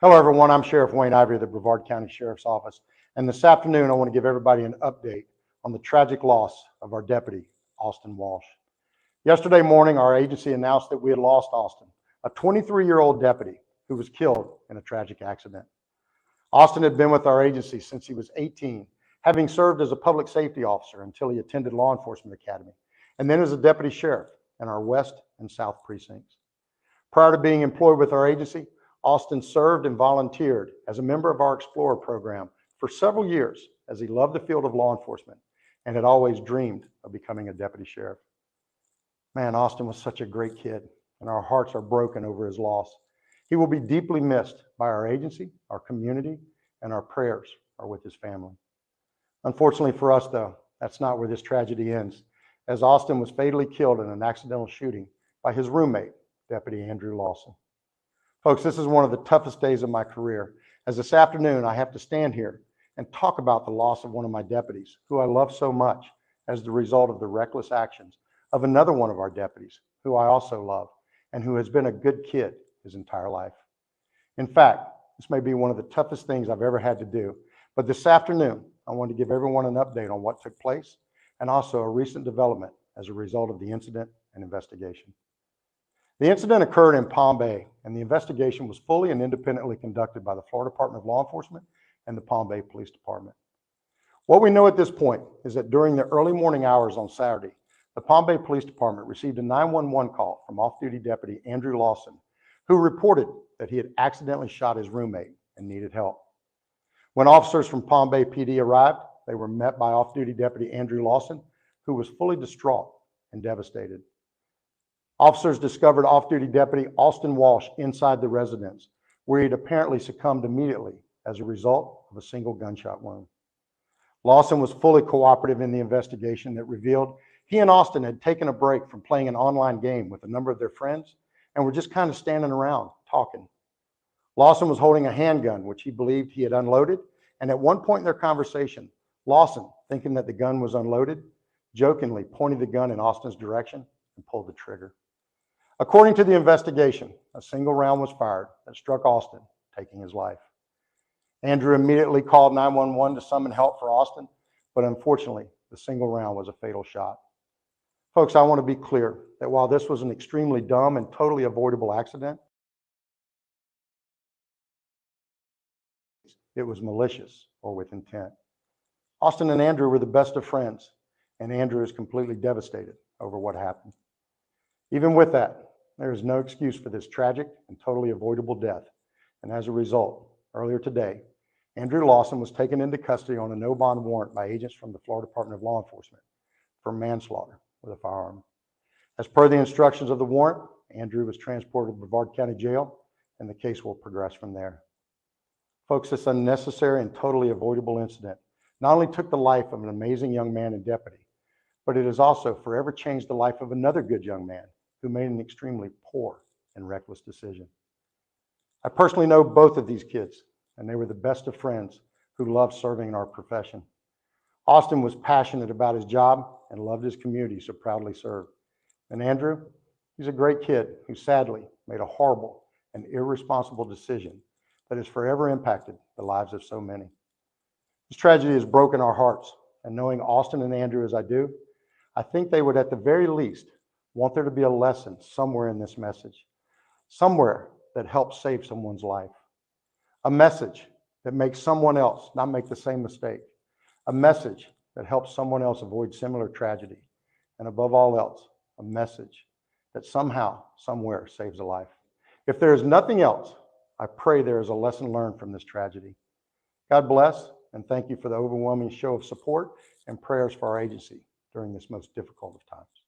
Hello, everyone. I'm Sheriff Wayne Ivey of the Brevard County Sheriff's Office. And this afternoon, I want to give everybody an update on the tragic loss of our deputy, Austin Walsh. Yesterday morning, our agency announced that we had lost Austin, a 23-year-old deputy who was killed in a tragic accident. Austin had been with our agency since he was 18, having served as a public safety officer until he attended law enforcement academy, and then as a deputy sheriff in our West and South precincts. Prior to being employed with our agency, Austin served and volunteered as a member of our Explorer program for several years, as he loved the field of law enforcement and had always dreamed of becoming a deputy sheriff. Man, Austin was such a great kid, and our hearts are broken over his loss. He will be deeply missed by our agency, our community, and our prayers are with his family. Unfortunately for us, though, that's not where this tragedy ends, as Austin was fatally killed in an accidental shooting by his roommate, Deputy Andrew Lawson. Folks, this is one of the toughest days of my career, as this afternoon I have to stand here and talk about the loss of one of my deputies, who I love so much, as the result of the reckless actions of another one of our deputies, who I also love, and who has been a good kid his entire life. In fact, this may be one of the toughest things I've ever had to do, but this afternoon I want to give everyone an update on what took place, and also a recent development as a result of the incident and investigation. The incident occurred in Palm Bay, and the investigation was fully and independently conducted by the Florida Department of Law Enforcement and the Palm Bay Police Department. What we know at this point is that during the early morning hours on Saturday, the Palm Bay Police Department received a 911 call from off-duty deputy Andrew Lawson, who reported that he had accidentally shot his roommate and needed help. When officers from Palm Bay PD arrived, they were met by off-duty deputy Andrew Lawson, who was fully distraught and devastated. Officers discovered off-duty deputy Austin Walsh inside the residence, where he had apparently succumbed immediately as a result of a single gunshot wound. Lawson was fully cooperative in the investigation that revealed he and Austin had taken a break from playing an online game with a number of their friends and were just kind of standing around talking. Lawson was holding a handgun, which he believed he had unloaded, and at one point in their conversation, Lawson, thinking that the gun was unloaded, jokingly pointed the gun in Austin's direction and pulled the trigger. According to the investigation, a single round was fired that struck Austin, taking his life. Andrew immediately called 911 to summon help for Austin, but unfortunately, the single round was a fatal shot. Folks, I want to be clear that while this was an extremely dumb and totally avoidable accident, it was malicious or with intent. Austin and Andrew were the best of friends, and Andrew is completely devastated over what happened. Even with that, there is no excuse for this tragic and totally avoidable death. And as a result, earlier today, Andrew Lawson was taken into custody on a no-bond warrant by agents from the Florida Department of Law Enforcement for manslaughter with a firearm. As per the instructions of the warrant, Andrew was transported to Brevard County Jail, and the case will progress from there. Folks, this unnecessary and totally avoidable incident not only took the life of an amazing young man and deputy, but it has also forever changed the life of another good young man who made an extremely poor and reckless decision. I personally know both of these kids, and they were the best of friends who loved serving in our profession. Austin was passionate about his job and loved his community so proudly served. And Andrew, he's a great kid who sadly made a horrible and irresponsible decision that has forever impacted the lives of so many. This tragedy has broken our hearts, and knowing Austin and Andrew as I do, I think they would at the very least want there to be a lesson somewhere in this message, somewhere that helps save someone's life, a message that makes someone else not make the same mistake, a message that helps someone else avoid similar tragedy, and above all else, a message that somehow, somewhere saves a life. If there is nothing else, I pray there is a lesson learned from this tragedy. God bless, and thank you for the overwhelming show of support and prayers for our agency during this most difficult of times.